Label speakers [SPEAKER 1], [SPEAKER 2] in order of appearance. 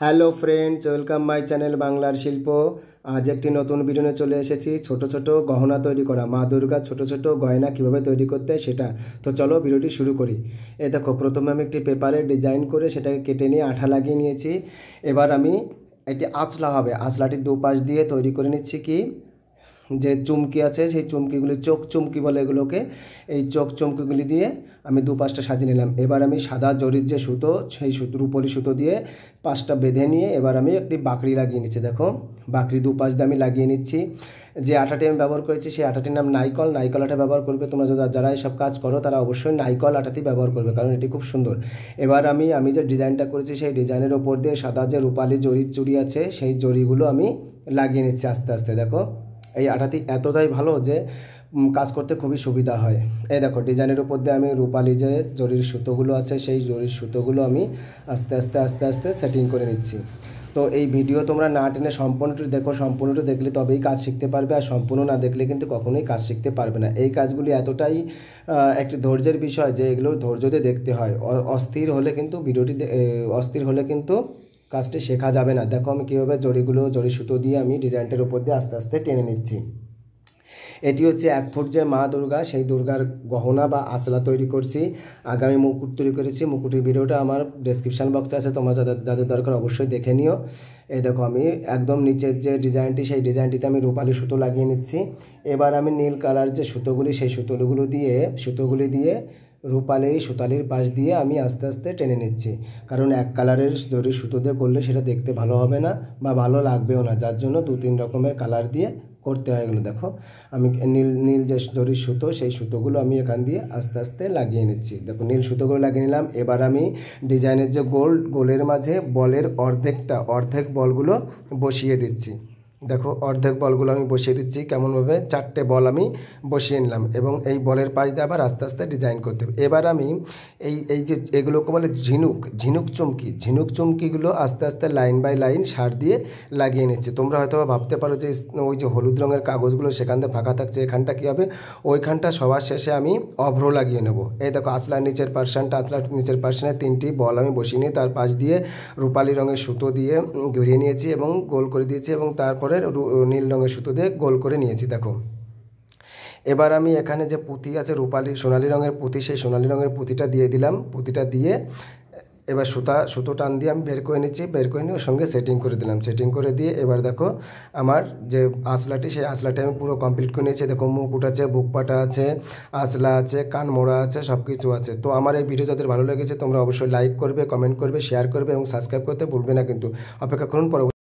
[SPEAKER 1] Hello friends, welcome my channel বাংলার শিল্প। আজ একটি নতুন ভিডিও নিয়ে চলে এসেছি। ছোট ছোট গহনা তৈরি করা, মা দুর্গার ছোট ছোট গয়না কিভাবে তৈরি করতে সেটা। তো চলো ভিডিওটি শুরু করি। এই দেখো, প্রথমে আমি একটি পেপারে ডিজাইন করে সেটাকে কেটে নিয়ে আঠা লাগিয়ে নিয়েছি। এবার আমি একটি আঁচলা হবে, আঁচলাটির দুপাশ দিয়ে তৈরি করে নিচ্ছি কি যে চুমকি আছে, সেই চুমকিগুলি চোখ চুমকি বলে এগুলোকে। এই চোখ চুমকিগুলি দিয়ে আমি দুপাশটা সাজিয়ে নিলাম। এবার আমি সাদা জরির যে সুতো, সেই সুতো রুপোলি সুতো দিয়ে পাশটা বেঁধে নিয়ে এবার আমি একটি বাঁকড়ি লাগিয়ে নিচ্ছি। দেখো, বাঁকড়ি দুপাশ দিয়ে আমি লাগিয়ে নিচ্ছি। যে আটাটি আমি ব্যবহার করেছি সেই আটাটির নাম নাইকল। নাইকল আটা ব্যবহার করবে তোমরা, যারা এইসব কাজ করো তারা অবশ্যই নাইকল আটাটি ব্যবহার করবে, কারণ এটি খুব সুন্দর। এবার আমি যে ডিজাইনটা করেছি সেই ডিজাইনের ওপর দিয়ে সাদা যে রূপালি জরির চুড়ি আছে সেই জরিগুলো আমি লাগিয়ে নিচ্ছি আস্তে আস্তে। দেখো, এই আটাটি এতটাই ভালো যে কাজ করতে খুবই সুবিধা হয়। এই দেখো, ডিজাইনের উপর দিয়ে আমি রূপালি যে জরির সুতোগুলো আছে সেই জরির সুতোগুলো আমি আস্তে আস্তে আস্তে আস্তে সেটিং করে নিচ্ছি। তো এই ভিডিও তোমরা না টেনে সম্পূর্ণটি দেখো, সম্পূর্ণটি দেখলে তবেই কাজ শিখতে পারবে, আর সম্পূর্ণ না দেখলে কিন্তু কখনোই কাজ শিখতে পারবে না। এই কাজগুলি এতটাই একটি ধৈর্যের বিষয় যে এগুলো ধৈর্য দিয়ে দেখতে হয়। অস্থির হলে কিন্তু অস্থির হলে কিন্তু কাজটি শেখা যাবে না। দেখো আমি কীভাবে জরি সুতো দিয়ে আমি ডিজাইনটার উপর দিয়ে আস্তে আস্তে টেনে নিচ্ছি। এটি হচ্ছে 1 ফুট যে মা দুর্গা, সেই দুর্গার গহনা বা আঁচলা তৈরি করছি। আগামী মুকুট তৈরি করেছি, মুকুটের ভিডিওটা আমার ডেসক্রিপশান বক্সে আছে, তোমরা যাদের দরকার অবশ্যই দেখে নিও। এই দেখো, আমি একদম নিচের যে ডিজাইনটি সেই ডিজাইনটিতে আমি রূপালি সুতো লাগিয়ে নিচ্ছি। এবার আমি নীল কালার যে সুতোগুলি সেই সুতোগুলি দিয়ে রূপালি সুতালির পাশ দিয়ে আমি আস্তে আস্তে টেনে নিচ্ছি, কারণ এক কালারের জরির সুতো দিয়ে করলে সেটা দেখতে ভালো হবে না বা ভালো লাগবেও না, যার জন্য 2-3 রকমের কালার দিয়ে করতে হয় এগুলো। দেখো, আমি নীল যে জরির সুতো সেই সুতোগুলো আমি এখান দিয়ে আস্তে আস্তে লাগিয়ে নিচ্ছি। দেখো, নীল সুতোগুলো লাগিয়ে নিলাম। এবার আমি ডিজাইনের যে গোলের মাঝে বলের অর্ধেক বলগুলো বসিয়ে দিচ্ছি। দেখো, অর্ধেক বলগুলো আমি বসিয়ে দিচ্ছি কেমনভাবে, 4টে বল আমি বসিয়ে নিলাম এবং এই বলের পাশ দিয়ে আবার আস্তে আস্তে ডিজাইন করতে হবে। এবার আমি এই যে এগুলোকে বলে ঝিনুক চুমকিগুলো আস্তে আস্তে লাইন বাই লাইন সার দিয়ে লাগিয়ে নিচ্ছি। তোমরা হয়তো ভাবতে পারো যে ওই যে হলুদ রঙের কাগজগুলো সেখান থেকে ফাঁকা থাকছে, এখানটা কী হবে, ওইখানটা সবার শেষে আমি অভ্র লাগিয়ে নেব। এই দেখো, আঁচলার নিচের পার্সেন্টে 3টি বল আমি বসিয়ে নিয়ে তার পাশ দিয়ে রূপালি রঙের সুতো দিয়ে ঘুরিয়ে নিয়েছি এবং গোল করে দিয়েছি এবং তারপরে নীল রঙের সুতো দিয়ে গোল করে নিয়েছি। দেখো, এবার আমি এখানে যে পুঁতি আছে সোনালি রঙের পুঁতি, সেই সোনালি রঙের পুঁতিটা দিয়ে দিলাম। পুঁতিটা দিয়ে এবার সুতো টান দিয়ে আমি বের করে নিয়ে ওর সঙ্গে সেটিং করে দিলাম। সেটিং করে দিয়ে এবার দেখো, আমার যে আঁচলাটি সেই আঁচলাটি আমি পুরো কমপ্লিট করে নিয়েছি। দেখো, মুকুট আছে, বুকপাটা আছে, আঁচলা আছে, কান মোড়া আছে, সব কিছু আছে। তো আমার এই ভিডিও যাদের ভালো লেগেছে তোমরা অবশ্যই লাইক করবে, কমেন্ট করবে, শেয়ার করবে এবং সাবস্ক্রাইব করতে ভুলবে না কিন্তু। অপেক্ষা করুন পরবর্তী